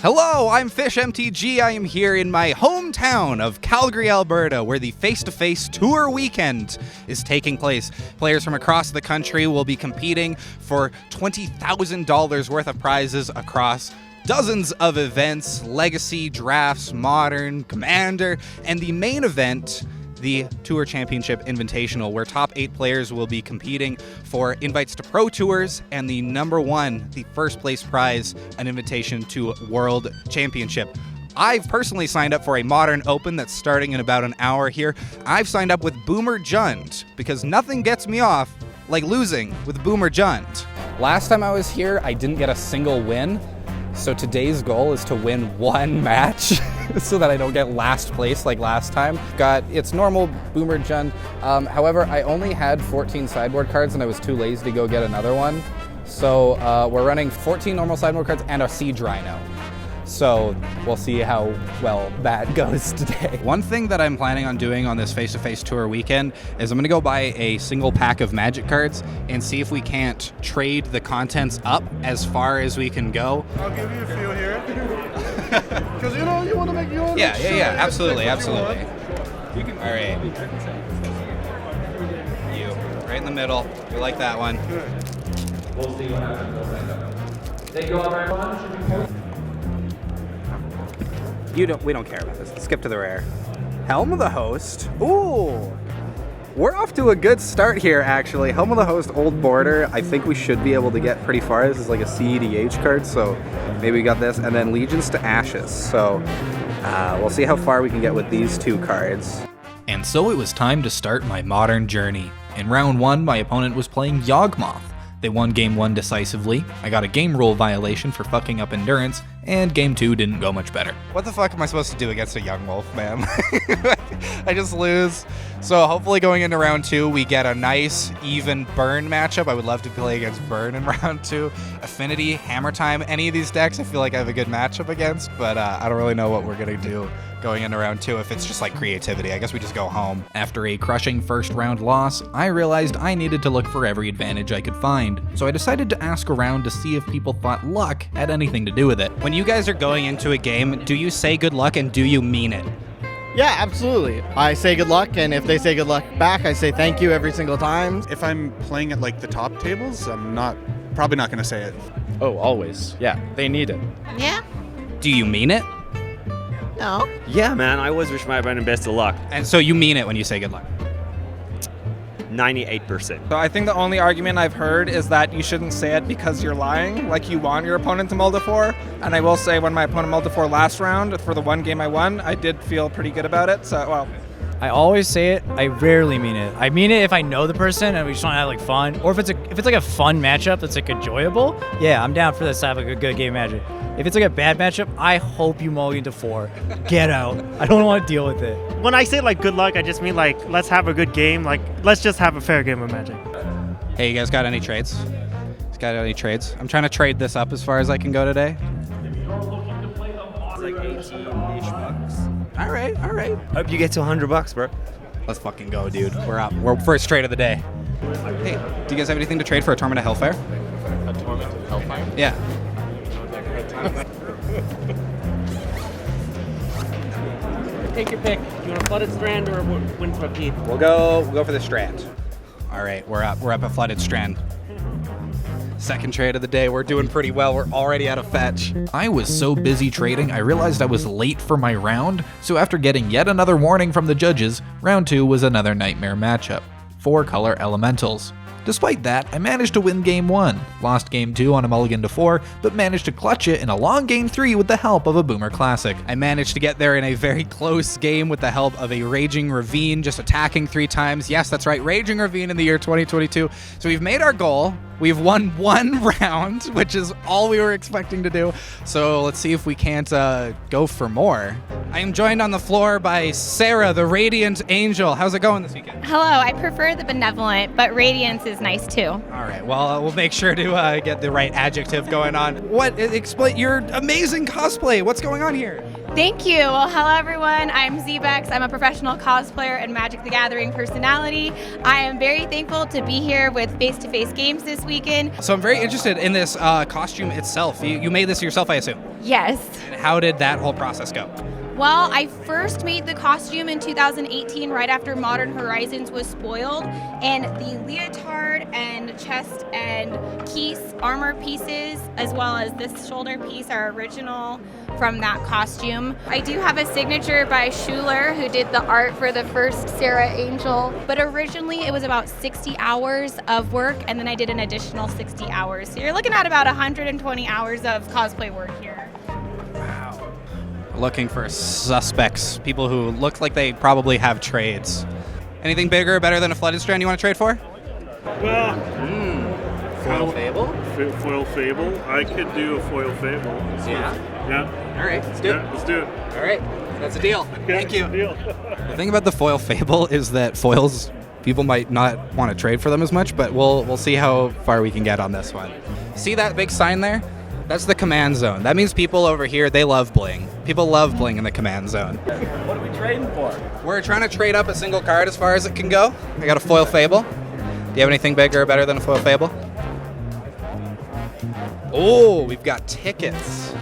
Hello, I'm Fish MTG. I am here in my hometown of Calgary, Alberta, where the FaceToFaceTour weekend is taking place. Players from across the country will be competing for $20,000 worth of prizes across dozens of events, legacy, drafts, modern, commander, and the main event, the Tour Championship Invitational, where top 8 players will be competing for invites to Pro Tours and the number one, the first place prize, an invitation to World Championship. I've personally signed up for a Modern Open that's starting in about an hour here. I've signed up with Boomer Jund because nothing gets me off like losing with Boomer Jund. Last time I was here, I didn't get a single win. So today's goal is to win one match so that I don't get last place like last time. It's normal Boomer Jund. However, I only had 14 sideboard cards and I was too lazy to go get another one. So we're running 14 normal sideboard cards and a Siege Rhino. So we'll see how well that goes today. One thing that I'm planning on doing on this FaceToFaceTour weekend is I'm going to go buy a single pack of Magic cards and see if we can't trade the contents up as far as we can go. I'll give you a few here. Because you want to make your own. Yeah, absolutely. All right. You, right in the middle. You like that one. We'll see what happens. Thank you all very much. We don't care about this. Let's skip to the rare. Helm of the Host. Ooh! We're off to a good start here, actually. Helm of the Host, Old Border. I think we should be able to get pretty far. This is like a CEDH card, so maybe we got this. And then Legions to Ashes. So we'll see how far we can get with these two cards. And so it was time to start my modern journey. In round 1, my opponent was playing Yawgmoth. They won game 1 decisively. I got a game rule violation for fucking up endurance, and game 2 didn't go much better. What the fuck am I supposed to do against a young wolf, man? I just lose. So hopefully going into round 2, we get a nice, even Burn matchup. I would love to play against Burn in round 2. Affinity, Hammer Time, any of these decks I feel like I have a good matchup against, but I don't really know what we're going to do going into round 2 if it's just like creativity. I guess we just go home. After a crushing first round loss, I realized I needed to look for every advantage I could find. So I decided to ask around to see if people thought luck had anything to do with it. When you guys are going into a game, do you say good luck and do you mean it? Yeah, absolutely. I say good luck, and if they say good luck back, I say thank you every single time. If I'm playing at like the top tables, I'm probably not going to say it. Oh, always. Yeah, they need it. Yeah? Do you mean it? No. Yeah, man, I always wish my friend best of luck. And so you mean it when you say good luck? 98%. So I think the only argument I've heard is that you shouldn't say it because you're lying, like you want your opponent to mull to 4. And I will say when my opponent mulled to 4 last round, for the one game I won, I did feel pretty good about it. So, well. I always say it. I rarely mean it. I mean it if I know the person and we just want to have like fun, or if it's like a fun matchup that's like enjoyable. Yeah, I'm down for this to have like a good game of Magic. If it's like a bad matchup, I hope you mulligan to 4. Get out. I don't want to deal with it. When I say like good luck, I just mean like let's have a good game. Like let's just have a fair game of Magic. Hey, you guys got any trades? I'm trying to trade this up as far as I can go today. It's like 18-ish bucks. All right. Hope you get to $100, bro. Let's fucking go, dude. We're up. We're first trade of the day. Hey, do you guys have anything to trade for a Torment of Hellfire? A Torment of Hellfire? Yeah. Take your pick. Do you want a Flooded Strand or a Windswept Heath? We'll go for the Strand. All right, we're up a Flooded Strand. Second trade of the day. We're doing pretty well. We're already out of fetch. I was so busy trading, I realized I was late for my round. So after getting yet another warning from the judges, round 2 was another nightmare matchup. 4 color elementals. Despite that, I managed to win game 1, lost game 2 on a mulligan to 4, but managed to clutch it in a long game 3 with the help of a Boomer Classic. I managed to get there in a very close game with the help of a Raging Ravine, just attacking 3 times. Yes, that's right, Raging Ravine in the year 2022. So we've made our goal. We've won 1 round, which is all we were expecting to do. So let's see if we can't go for more. I am joined on the floor by Sarah, the Radiant Angel. How's it going this weekend? Hello, I prefer the benevolent, but radiance is nice too. All right, well, we'll make sure to get the right adjective going on. Explain your amazing cosplay. What's going on here? Thank you. Well, hello everyone. I'm Zebex. I'm a professional cosplayer and Magic the Gathering personality. I am very thankful to be here with FaceToFace games this weekend. So I'm very interested in this costume itself. You made this yourself, I assume? Yes. And how did that whole process go? Well, I first made the costume in 2018, right after Modern Horizons was spoiled, and the leotard and chest and keys, armor pieces, as well as this shoulder piece are original from that costume. I do have a signature by Schuler, who did the art for the first Sarah Angel, but originally it was about 60 hours of work, and then I did an additional 60 hours. So you're looking at about 120 hours of cosplay work here. Looking for suspects, people who look like they probably have trades. Anything bigger or better than a flooded strand you want to trade for? Well, Foil Fable? Foil Fable. I could do a Foil Fable. Yeah? Yeah. All right, let's do it. Let's do it. All right, that's a deal. Thank you. Deal. The thing about the Foil Fable is that foils, people might not want to trade for them as much, but we'll see how far we can get on this one. See that big sign there? That's the command zone. That means people over here, they love bling. People love bling in the command zone. What are we trading for? We're trying to trade up a single card as far as it can go. I got a Foil Fable. Do you have anything bigger or better than a Foil Fable? Oh, we've got tickets.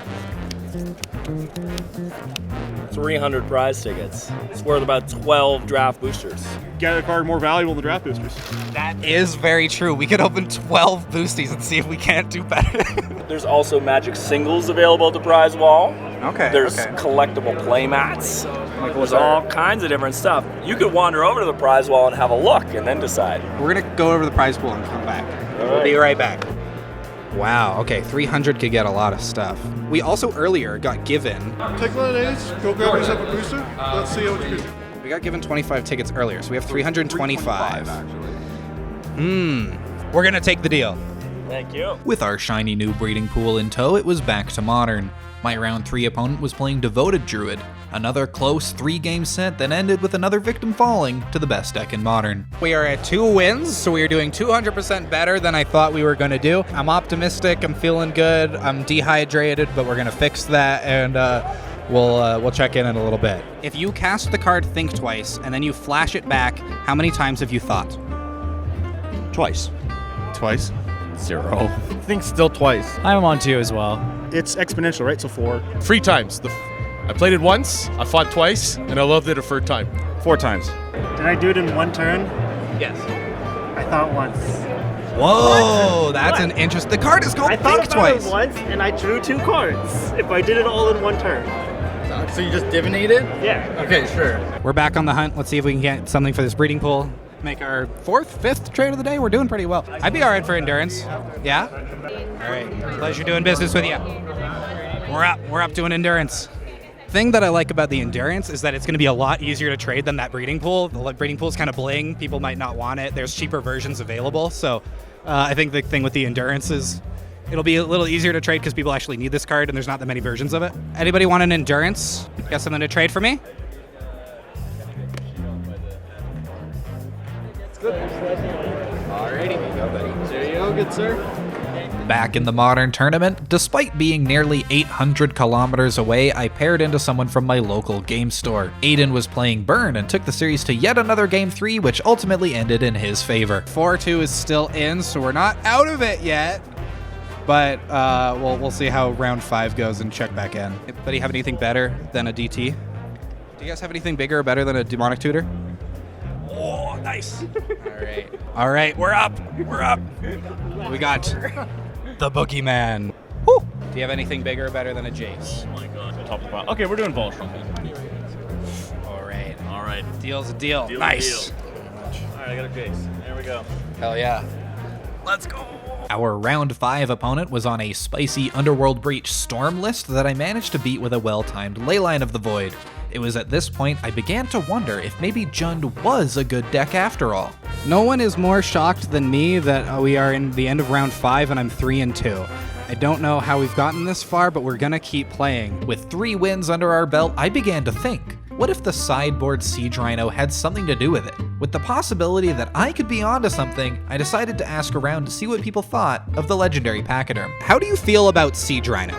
300 prize tickets. It's worth about 12 draft boosters. Get a card more valuable than draft boosters. That is very true. We could open 12 boosties and see if we can't do better. There's also Magic singles available at the prize wall. Okay. There's collectible play mats. There's all kinds of different stuff. You could wander over to the prize wall and have a look and then decide. We're going to go over the prize pool and come back. We'll be right back. Wow, okay, 300 could get a lot of stuff. We also earlier got given... Take lemonades, go grab yourself a booster. Let's see what you can do. We got given 25 tickets earlier, so we have 325. We're going to take the deal. Thank you. With our shiny new breeding pool in tow, it was back to Modern. My round 3 opponent was playing Devoted Druid, another close 3-game set that ended with another victim falling to the best deck in Modern. We are at 2 wins, so we are doing 200% better than I thought we were going to do. I'm optimistic, I'm feeling good, I'm dehydrated, but we're going to fix that, and we'll check in a little bit. If you cast the card Think Twice, and then you flash it back, how many times have you thought? Twice. 0. I think still twice. I'm on 2 as well. It's exponential, right? So 4. 3 times. I played it once, I fought twice, and I loved it a third time. 4 times. Did I do it in one turn? Yes. I thought once. Whoa, that's an interest. The card is called I thought Think about Twice. it once, and I drew 2 cards. If I did it all in one turn. So you just divinated? Yeah. Okay, sure. We're back on the hunt. Let's see if we can get something for this breeding pool. Make our 4th, 5th trade of the day. We're doing pretty well. I'd be all right for endurance. Yeah? All right. Pleasure doing business with you. We're up to an endurance. Thing that I like about the endurance is that it's going to be a lot easier to trade than that breeding pool. The breeding pool is kind of bling. People might not want it. There's cheaper versions available. So I think the thing with the endurance is it'll be a little easier to trade because people actually need this card and there's not that many versions of it. Anybody want an endurance? Got something to trade for me? Alrighty, go, buddy. There you go, good sir. Back in the Modern tournament, despite being nearly 800 kilometers away, I paired into someone from my local game store. Aiden was playing Burn and took the series to yet another Game 3, which ultimately ended in his favor. 4-2 is still in, so we're not out of it yet. But we'll see how round 5 goes and check back in. Anybody have anything better than a DT? Do you guys have anything bigger or better than a Demonic Tutor? Oh, nice. All right, we're up. We got the Boogeyman. Woo. Do you have anything bigger or better than a Jace? Oh my god. Top of the pile. Okay, we're doing both. All right. Deal's a deal. Deal's Nice. a deal. All right, I got a Jace. There we go. Hell yeah. Let's go. Our round 5 opponent was on a spicy Underworld Breach Storm list that I managed to beat with a well-timed Leyline of the Void. It was at this point I began to wonder if maybe Jund was a good deck after all. No one is more shocked than me that we are in the end of round 5 and I'm 3-2. I don't know how we've gotten this far, but we're gonna keep playing. With 3 wins under our belt, I began to think, what if the sideboard Siege Rhino had something to do with it? With the possibility that I could be onto something, I decided to ask around to see what people thought of the legendary Pachyderm. How do you feel about Siege Rhino?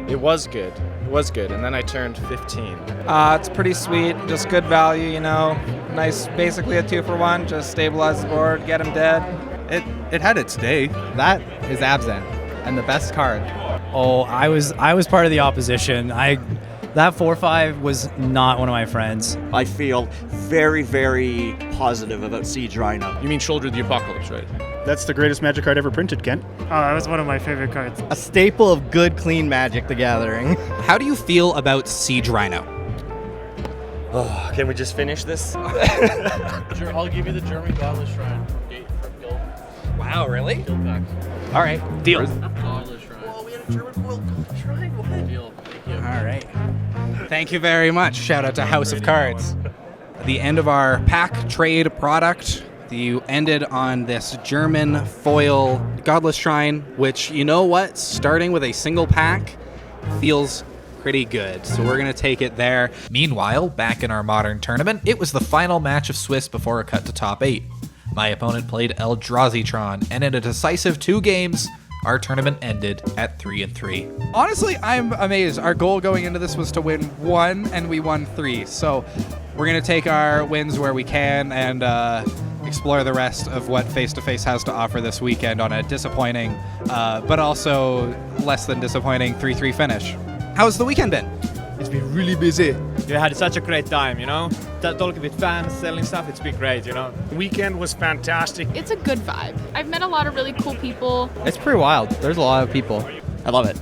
It was good. was good, and then I turned 15. It's pretty sweet, just good value, you know. Nice, basically a 2-for-1, just stabilize the board, get him dead. It had its day. That is Absent, and the best card. Oh, I was part of the opposition. That 4-5 was not one of my friends. I feel very, very positive about Siege Rhino. You mean Shoulder of the Apocalypse, right? That's the greatest Magic card ever printed, Kent. Oh, that was one of my favorite cards. A staple of good, clean Magic: The Gathering. How do you feel about Siege Rhino? Oh, can we just finish this? I'll give you the German Godless Shrine from Guild. Wow, really? Guild packs. All right, deal. Godless Shrine. Oh, we had a German foil Godless Shrine. What? Deal. Thank you. All right. Thank you very much. Shout out to House of Cards. The end of our pack trade product. You ended on this German foil Godless Shrine, which, you know what, starting with a single pack feels pretty good. So we're going to take it there. Meanwhile, back in our modern tournament, it was the final match of Swiss before a cut to top 8. My opponent played Eldrazi-tron, and in a decisive 2 games, our tournament ended at 3-3. Honestly, I'm amazed. Our goal going into this was to win 1, and we won 3. So we're going to take our wins where we can and explore the rest of what FaceToFace has to offer this weekend on a disappointing, but also less than disappointing 3-3 finish. How's the weekend been? It's been really busy. We had such a great time, you know? Talking with fans, selling stuff, it's been great, you know? Weekend was fantastic. It's a good vibe. I've met a lot of really cool people. It's pretty wild. There's a lot of people. I love it.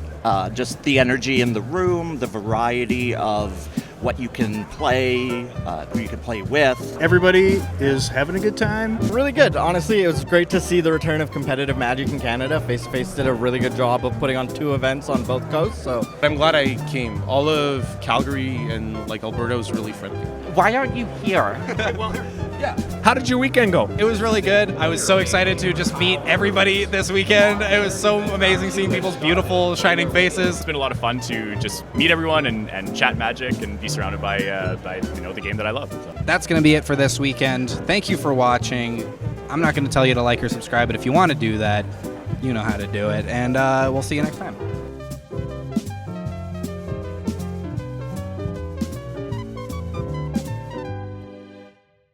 Just the energy in the room, the variety of what you can play, who you can play with. Everybody is having a good time. Really good. Honestly, it was great to see the return of competitive Magic in Canada. FaceToFace did a really good job of putting on 2 events on both coasts. So I'm glad I came. All of Calgary and Alberta was really friendly. Why aren't you here? How did your weekend go? It was really good. I was so excited to just meet everybody this weekend. It was so amazing seeing people's beautiful, shining faces. It's been a lot of fun to just meet everyone and chat Magic and be surrounded by the game that I love. So. That's going to be it for this weekend. Thank you for watching. I'm not going to tell you to like or subscribe, but if you want to do that, you know how to do it. And we'll see you next time.